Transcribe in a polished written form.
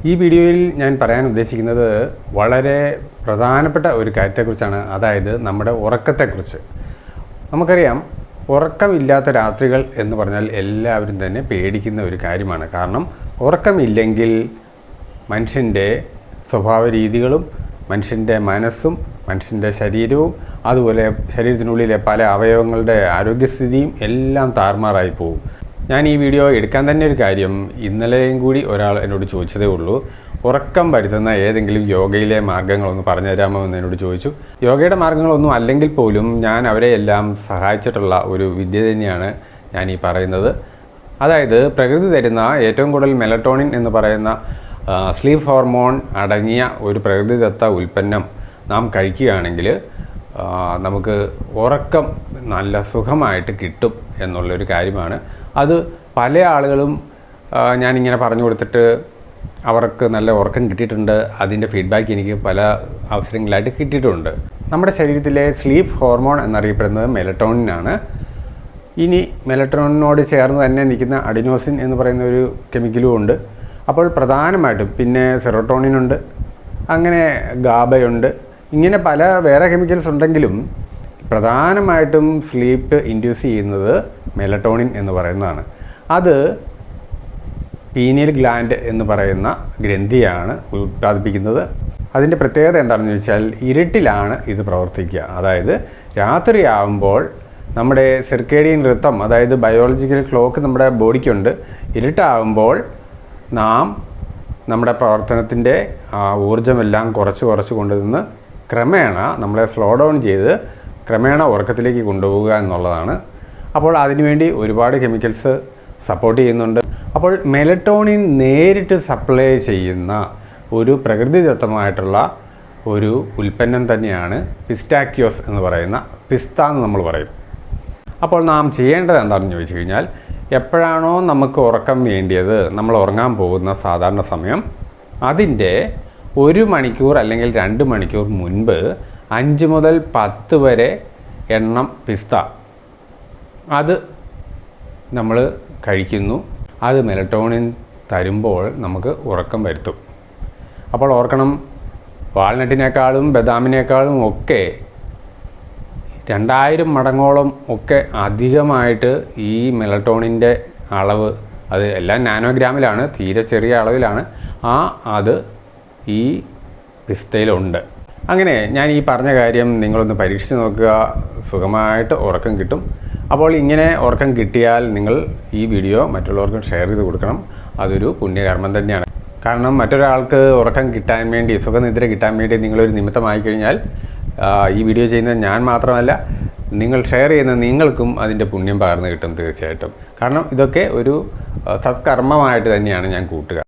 ഈ വീഡിയോയിൽ ഞാൻ പറയാൻ ഉദ്ദേശിക്കുന്നത് വളരെ പ്രധാനപ്പെട്ട ഒരു കാര്യത്തെക്കുറിച്ചാണ്. അതായത് നമ്മുടെ ഉറക്കത്തെക്കുറിച്ച്. നമുക്കറിയാം, ഉറക്കമില്ലാത്ത രാത്രികൾ എന്ന് പറഞ്ഞാൽ എല്ലാവരും തന്നെ പേടിക്കുന്ന ഒരു കാര്യമാണ്. കാരണം ഉറക്കമില്ലെങ്കിൽ മനുഷ്യൻ്റെ സ്വഭാവ രീതികളും മനുഷ്യൻ്റെ മനസ്സും മനുഷ്യൻ്റെ ശരീരവും അതുപോലെ ശരീരത്തിനുള്ളിലെ പല അവയവങ്ങളുടെ ആരോഗ്യസ്ഥിതിയും എല്ലാം താറുമാറായി പോകും. ഞാൻ ഈ വീഡിയോ എടുക്കാൻ തന്നെ ഒരു കാര്യം, ഇന്നലെയും കൂടി ഒരാൾ എന്നോട് ചോദിച്ചതേ ഉള്ളൂ, ഉറക്കം വരുത്തുന്ന ഏതെങ്കിലും യോഗയിലെ മാർഗ്ഗങ്ങളൊന്ന് പറഞ്ഞു തരാമോ എന്ന് എന്നോട് ചോദിച്ചു. യോഗയുടെ മാർഗ്ഗങ്ങളൊന്നും അല്ലെങ്കിൽ പോലും ഞാൻ അവരെ എല്ലാം സഹായിച്ചിട്ടുള്ള ഒരു വിദ്യ തന്നെയാണ് ഞാൻ ഈ പറയുന്നത്. അതായത് പ്രകൃതി തരുന്ന ഏറ്റവും കൂടുതൽ മെലറ്റോണിൻ എന്ന് പറയുന്ന സ്ലീപ്പ് ഹോർമോൺ അടങ്ങിയ ഒരു പ്രകൃതിദത്ത ഉൽപ്പന്നം നാം കഴിക്കുകയാണെങ്കിൽ നമുക്ക് ഉറക്കം നല്ല സുഖമായിട്ട് കിട്ടും എന്നുള്ളൊരു കാര്യമാണ്. അത് പല ആളുകളും ഞാനിങ്ങനെ പറഞ്ഞു കൊടുത്തിട്ട് അവർക്ക് നല്ല ഉറക്കം കിട്ടിയിട്ടുണ്ട്. അതിൻ്റെ ഫീഡ്ബാക്ക് എനിക്ക് പല അവസരങ്ങളായിട്ട് കിട്ടിയിട്ടുണ്ട്. നമ്മുടെ ശരീരത്തിലെ സ്ലീപ്പ് ഹോർമോൺ എന്നറിയപ്പെടുന്നത് മെലറ്റോണിനാണ്. ഇനി മെലറ്റോണിനോട് ചേർന്ന് തന്നെ നിൽക്കുന്ന അഡിനോസിൻ എന്ന് പറയുന്ന ഒരു കെമിക്കലും ഉണ്ട്. അപ്പോൾ പ്രധാനമായിട്ടും പിന്നെ സെറോട്ടോണിനുണ്ട്, അങ്ങനെ ഗാബയുണ്ട്, ഇങ്ങനെ പല വേറെ കെമിക്കൽസ് ഉണ്ടെങ്കിലും പ്രധാനമായിട്ടും സ്ലീപ്പ് ഇൻഡ്യൂസ് ചെയ്യുന്നത് മെലറ്റോണിൻ എന്ന് പറയുന്നതാണ്. അത് പീനിയൽ ഗ്ലാൻഡ് എന്ന് പറയുന്ന ഗ്രന്ഥിയാണ് ഉൽപ്പാദിപ്പിക്കുന്നത്. അതിൻ്റെ പ്രത്യേകത എന്താണെന്ന് ചോദിച്ചാൽ ഇരുട്ടിലാണ് ഇത് പ്രവർത്തിക്കുക. അതായത് രാത്രിയാവുമ്പോൾ നമ്മുടെ സിർക്കേഡിയൻ റിത്തം, അതായത് ബയോളജിക്കൽ ക്ലോക്ക് നമ്മുടെ ബോഡിക്കുണ്ട്. ഇരുട്ടാവുമ്പോൾ നാം നമ്മുടെ പ്രവർത്തനത്തിൻ്റെ ഊർജ്ജമെല്ലാം കുറച്ച് കൊണ്ടുവന്ന് ക്രമേണ നമ്മളെ സ്ലോ ഡൗൺ ചെയ്ത് ക്രമേണ ഉറക്കത്തിലേക്ക് കൊണ്ടുപോവുക എന്നുള്ളതാണ്. അപ്പോൾ അതിനുവേണ്ടി ഒരുപാട് കെമിക്കൽസ് സപ്പോർട്ട് ചെയ്യുന്നുണ്ട്. അപ്പോൾ മെലറ്റോണിൻ നേരിട്ട് സപ്ലൈ ചെയ്യുന്ന ഒരു പ്രകൃതിദത്തമായിട്ടുള്ള ഒരു ഉൽപ്പന്നം തന്നെയാണ് പിസ്റ്റാക്യോസ് എന്ന് പറയുന്ന പിസ്ത എന്ന് നമ്മൾ പറയും. അപ്പോൾ നാം ചെയ്യേണ്ടത് എന്താണെന്ന് ചോദിച്ചു കഴിഞ്ഞാൽ, എപ്പോഴാണോ നമുക്ക് ഉറക്കം വേണ്ടിയത്, നമ്മൾ ഉറങ്ങാൻ പോകുന്ന സാധാരണ സമയം, അതിൻ്റെ 1 മണിക്കൂർ അല്ലെങ്കിൽ 2 മണിക്കൂർ മുൻപ് 5 മുതൽ 10 വരെ എണ്ണം പിസ്ത അത് നമ്മൾ കഴിക്കുന്നു. അത് മെലറ്റോണിൻ തരുമ്പോൾ നമുക്ക് ഉറക്കം വരുത്തും. അപ്പോൾ ഓർക്കണം, വാൾനട്ടിനേക്കാളും ബദാമിനേക്കാളും ഒക്കെ 2000 മടങ്ങോളം ഒക്കെ അധികമായിട്ട് ഈ മെലറ്റോണിൻ്റെ അളവ്, അത് എല്ലാം നാനോഗ്രാമിലാണ്, തീരെ ചെറിയ അളവിലാണ്, അത് ഈ പിസ്തയിലുണ്ട്. അങ്ങനെ ഞാൻ ഈ പറഞ്ഞ കാര്യം നിങ്ങളൊന്ന് പരീക്ഷിച്ച് നോക്കുക, സുഖമായിട്ട് ഉറക്കം കിട്ടും. അപ്പോൾ ഇങ്ങനെ ഉറക്കം കിട്ടിയാൽ നിങ്ങൾ ഈ വീഡിയോ മറ്റുള്ളവർക്കും ഷെയർ ചെയ്ത് കൊടുക്കണം. അതൊരു പുണ്യകർമ്മം തന്നെയാണ്. കാരണം മറ്റൊരാൾക്ക് ഉറക്കം കിട്ടാൻ വേണ്ടി, സുഖനിദ്ര കിട്ടാൻ വേണ്ടി നിങ്ങളൊരു നിമിത്തമായി കഴിഞ്ഞാൽ ഈ വീഡിയോ ചെയ്യുന്നത് ഞാൻ മാത്രമല്ല, നിങ്ങൾ ഷെയർ ചെയ്യുന്ന നിങ്ങൾക്കും അതിൻ്റെ പുണ്യം പകർന്നു കിട്ടും തീർച്ചയായിട്ടും. കാരണം ഇതൊക്കെ ഒരു സത്കർമ്മമായിട്ട് തന്നെയാണ് ഞാൻ കൂട്ടുക.